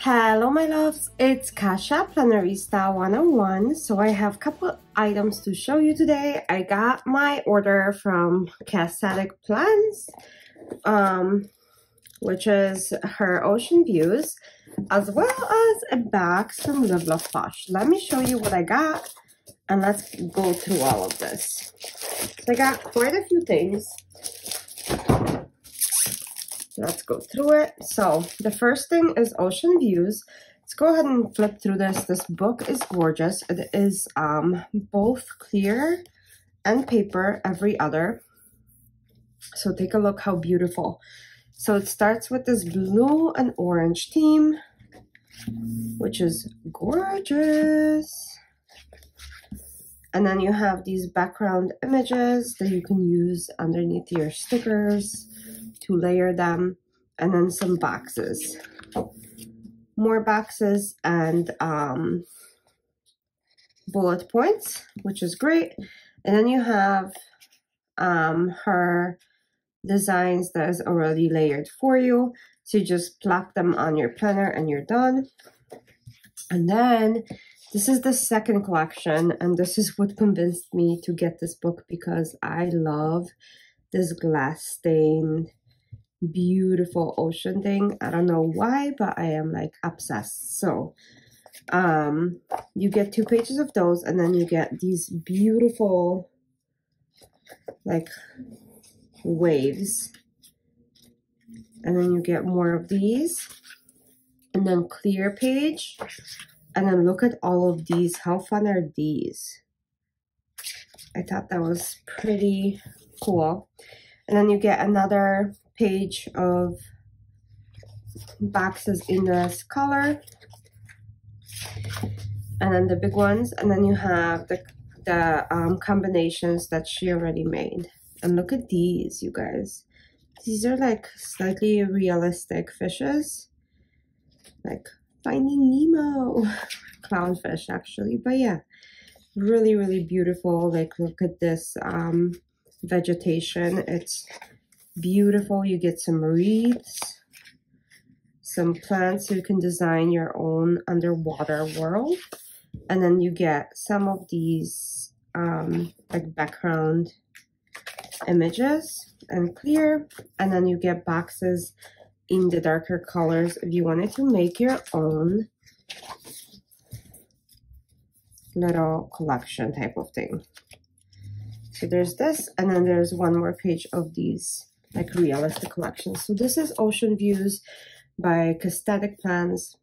Hello my loves, it's Kasha Planarista 101. So I have a couple items to show you today. I got my order from Cassathic Plans, which is her Ocean Views, as well as a box from Live Love Posh. Let me show you what I got and let's go through all of this. So I got quite a few things. Let's go through it. So the first thing is Ocean Views. Let's go ahead and flip through this. This book is gorgeous. It is both clear and paper, every other. So take a look how beautiful. So it starts with this blue and orange theme, which is gorgeous. And then you have these background images that you can use underneath your stickers to layer them, and then some boxes, more boxes, and bullet points, which is great. And then you have her designs that is already layered for you, so you just plop them on your planner and you're done. And then this is the second collection, and this is what convinced me to get this book, because I love this glass stained beautiful ocean thing. I don't know why, but I am like obsessed. So you get 2 pages of those, and then you get these beautiful like waves, and then you get more of these, and then clear page, and then look at all of these. How fun are these? I thought that was pretty cool. And then you get another page of boxes in this color, and then the big ones, and then you have the combinations that she already made. And look at these, you guys. These are like slightly realistic fishes, like Finding Nemo, clownfish actually. But yeah, really beautiful. Like, look at this vegetation. It's beautiful. You get some reeds, some plants, so you can design your own underwater world. And then you get some of these like background images and clear, and then you get boxes in the darker colors if you wanted to make your own little collection type of thing. So there's this, and then there's one more page of these like realistic collections. So this is Ocean Views by Cassathic Plans.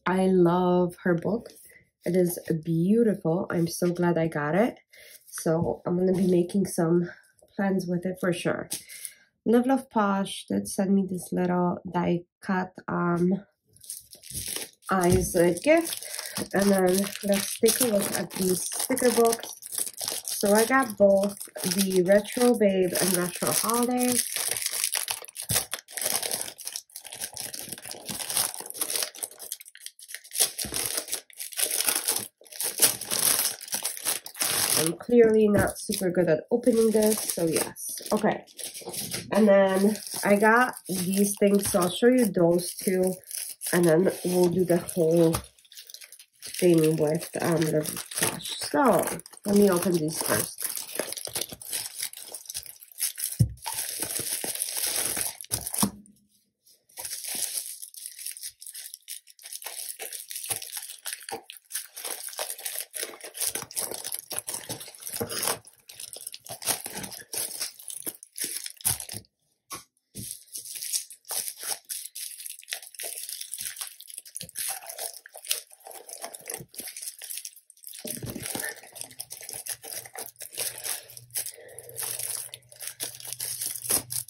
I love her book. It is beautiful. I'm so glad I got it. So I'm going to be making some plans with it for sure. Live Love Posh did send me this little die cut eyes gift. And then let's take a look at these sticker books. So I got both the Retro Babe and Retro Holiday. I'm clearly not super good at opening this, so yes. Okay. And then I got these things, so I'll show you those two, and then we'll do the whole thing with the Posh. So let me open these first.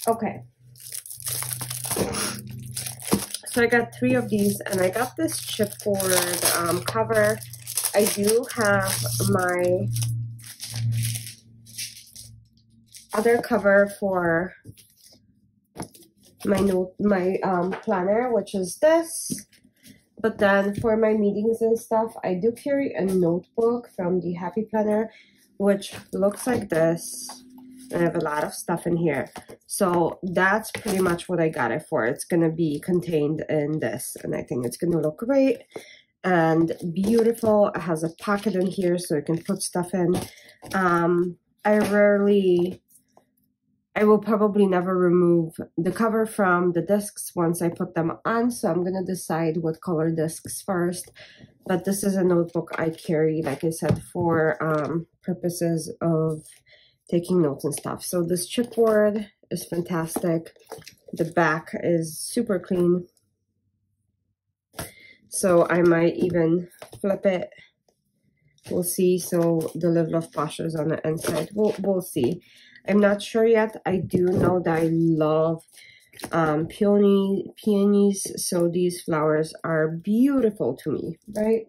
Okay, so I got 3 of these, and I got this chipboard cover. I do have my other cover for my planner, which is this. But then for my meetings and stuff, I do carry a notebook from the Happy Planner, which looks like this. I have a lot of stuff in here. So that's pretty much what I got it for. It's going to be contained in this, and I think it's going to look great and beautiful. It has a pocket in here so you can put stuff in. I will probably never remove the cover from the discs once I put them on, so I'm gonna decide what color discs first. But this is a notebook I carry, like I said, for purposes of taking notes and stuff. So this chipboard is fantastic. The back is super clean. So I might even flip it. We'll see. So the Live Love Posh is on the inside. We'll see. I'm not sure yet. I do know that I love peonies, so these flowers are beautiful to me, right?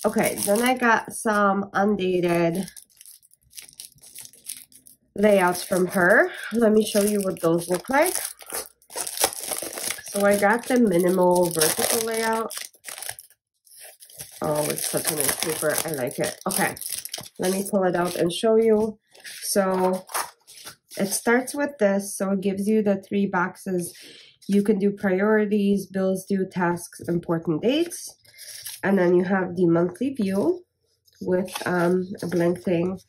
Okay, then I got some undated layouts from her. Let me show you what those look like. So I got the minimal vertical layout. Oh, it's such a nice paper. I like it. Okay, let me pull it out and show you. So it starts with this, so it gives you the 3 boxes. You can do priorities, bills due, tasks, important dates. And then you have the monthly view with a blank thing.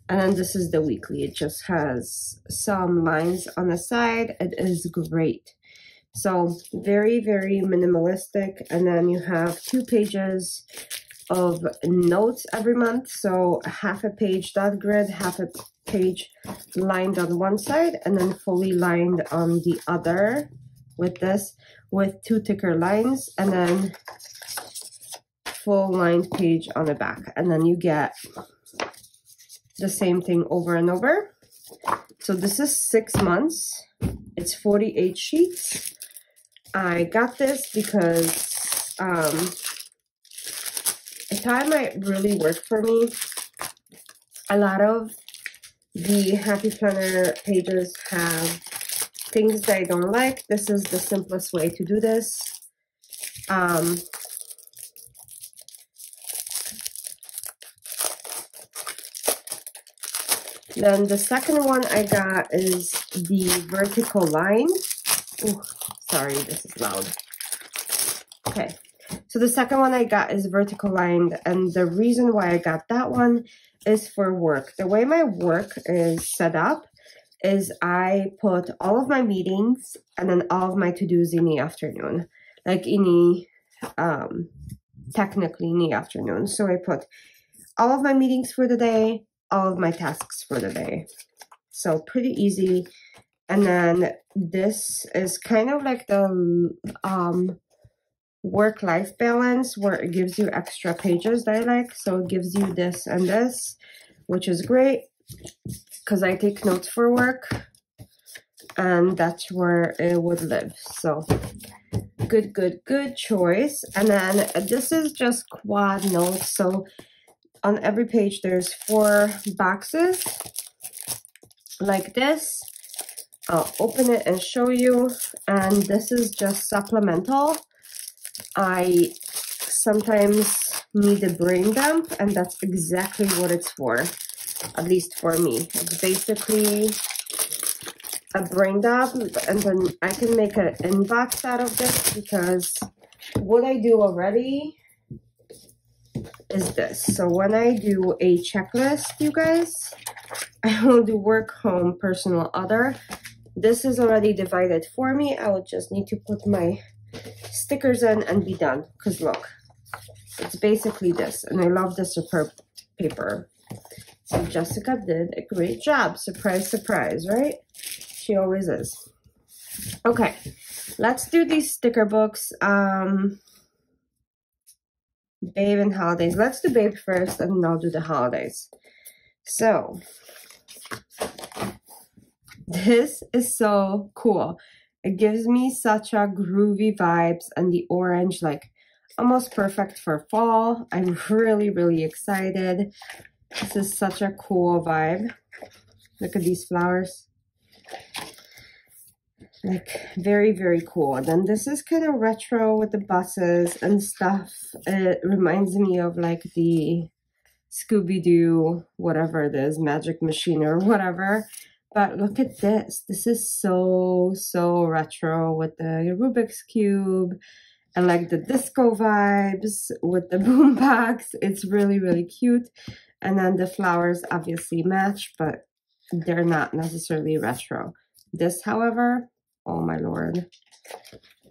And then this is the weekly. It just has some lines on the side. It is great. So very, very minimalistic. And then you have 2 pages of notes every month. So half a page dot grid, half a page lined on one side and then fully lined on the other with this, with 2 thicker lines, and then full lined page on the back. And then you get the same thing over and over. So this is 6 months. It's 48 sheets. I got this because I thought it might really work for me. A lot of the Happy Planner pages have things that I don't like. This is the simplest way to do this. Then the second one I got is the vertical line. Ooh, sorry, this is loud. Okay, so the second one I got is vertical lined, and the reason why I got that one is for work. The way my work is set up is I put all of my meetings and then all of my to-dos in the afternoon, like in the, technically in the afternoon. So I put all of my meetings for the day, all of my tasks for the day. So pretty easy. And then this is kind of like the work-life balance, where it gives you extra pages that I like. So it gives you this and this, which is great because I take notes for work and that's where it would live. So good choice. And then this is just quad notes. So on every page there's 4 boxes like this. I'll open it and show you. And this is just supplemental. I sometimes need a brain dump, and that's exactly what it's for, at least for me. It's basically a brain dump, and then I can make an inbox out of this, because what I do already is this. So when I do a checklist, you guys, I will do work, home, personal, other. This is already divided for me. I will just need to put my stickers in and be done, because look, it's basically this, and I love the superb paper. So Jessica did a great job. Surprise, surprise, right? She always is. Okay, let's do these sticker books. Babe and holidays. Let's do Babe first, and then I'll do the holidays. So this is so cool. It gives me such a groovy vibes, and the orange, like almost perfect for fall. I'm really excited. This is such a cool vibe. Look at these flowers. Like very cool. And then this is kind of retro with the buses and stuff. It reminds me of like the Scooby-Doo, whatever it is, Magic Machine or whatever. But look at this. This is so retro with the Rubik's Cube and like the disco vibes with the boombox. It's really cute. And then the flowers obviously match, but they're not necessarily retro. This, however, oh my lord.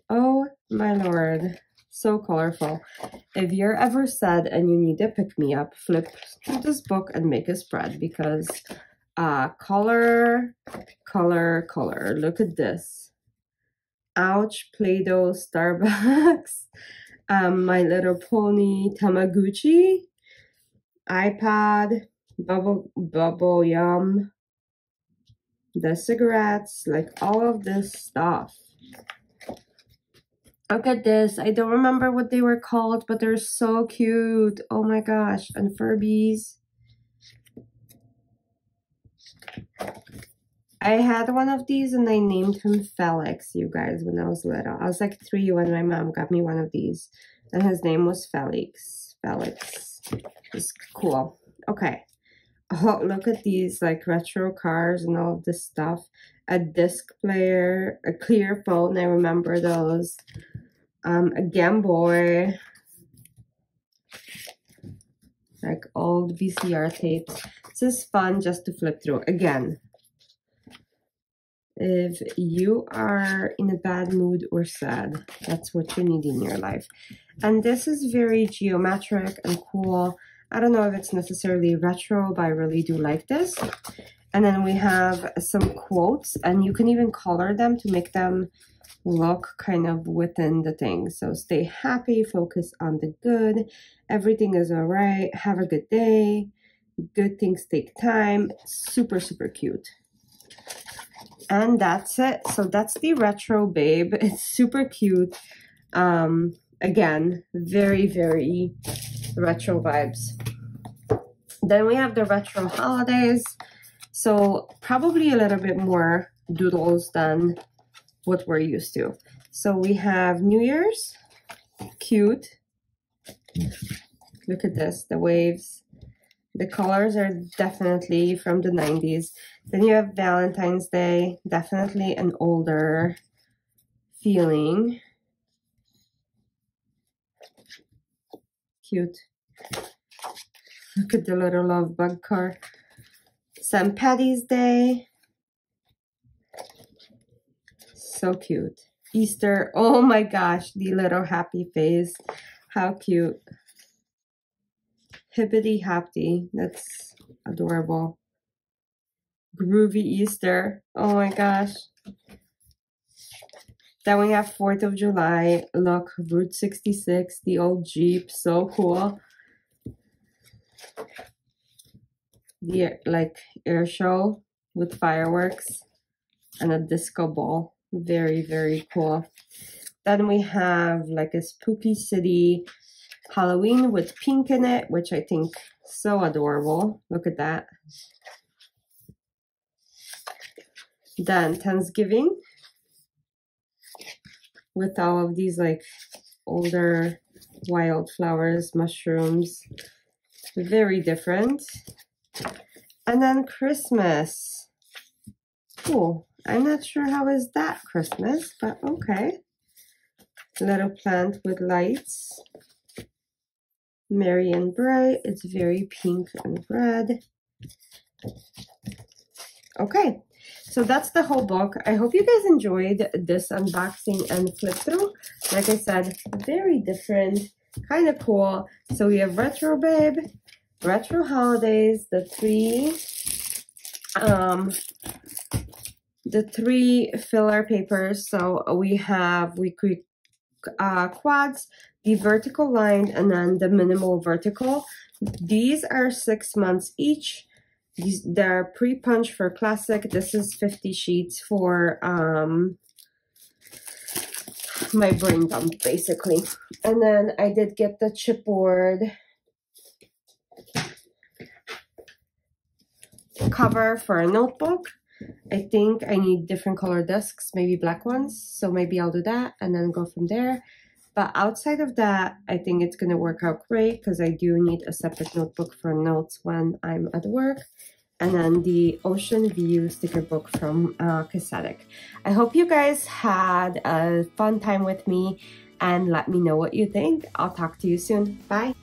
Oh my lord. So colorful. If you're ever sad and you need a pick-me-up, flip through this book and make a spread, because color. Look at this. Ouch, Play-Doh, Starbucks, My Little Pony, Tamagotchi, iPad, Bubble Yum, the cigarettes, like all of this stuff. Look at this. I don't remember what they were called, but they're so cute. Oh my gosh. And Furbies. I had one of these and I named him Felix, you guys, when I was little. I was like 3 when my mom got me one of these. And his name was Felix. Felix. It's cool. Okay. Oh, look at these like retro cars and all of this stuff. A disc player, a clear phone. I remember those. A Game Boy. Like old VCR tapes. This is fun just to flip through. Again, if you are in a bad mood or sad, that's what you need in your life. And this is very geometric and cool. I don't know if it's necessarily retro, but I really do like this. And then we have some quotes, and you can even color them to make them look kind of within the thing. So stay happy, focus on the good, everything is all right, have a good day, good things take time. Super cute. And that's it. So that's the retro babe. It's super cute. Again, very retro vibes. Then we have the retro holidays. So probably a little bit more doodles than what we're used to. So we have New Year's, cute. Look at this, the waves. The colors are definitely from the 90s. Then you have Valentine's Day, definitely an older feeling. Cute. Look at the little love bug car. St. Patty's Day. So cute. Easter. Oh my gosh, the little happy face. How cute. Hippity Happy. That's adorable. Groovy Easter. Oh my gosh. Then we have 4th of July. Look, Route 66, the old Jeep. So cool. The like air show with fireworks and a disco ball. Very cool. Then we have like a spooky city Halloween with pink in it, which I think so adorable. Look at that. Then Thanksgiving with all of these like older wildflowers, mushrooms. Very different. And then Christmas. Cool. I'm not sure how is that Christmas, but okay. Little plant with lights. Merry and bright. It's very pink and red. Okay, so that's the whole book. I hope you guys enjoyed this unboxing and flip through. Like I said, very different, kind of cool. So we have Retro Babe, Retro Holidays, the three filler papers. So we have weekly quads, the vertical line, and then the minimal vertical. These are 6 months each. They're pre-punched for classic. This is 50 sheets for my brain dump, basically. And then I did get the chipboard cover for a notebook. I think I need different color discs, maybe black ones. So maybe I'll do that and then go from there. But outside of that, I think it's going to work out great because I do need a separate notebook for notes when I'm at work. and then the Ocean View sticker book from Cassathic. I hope you guys had a fun time with me, and let me know what you think. I'll talk to you soon. Bye!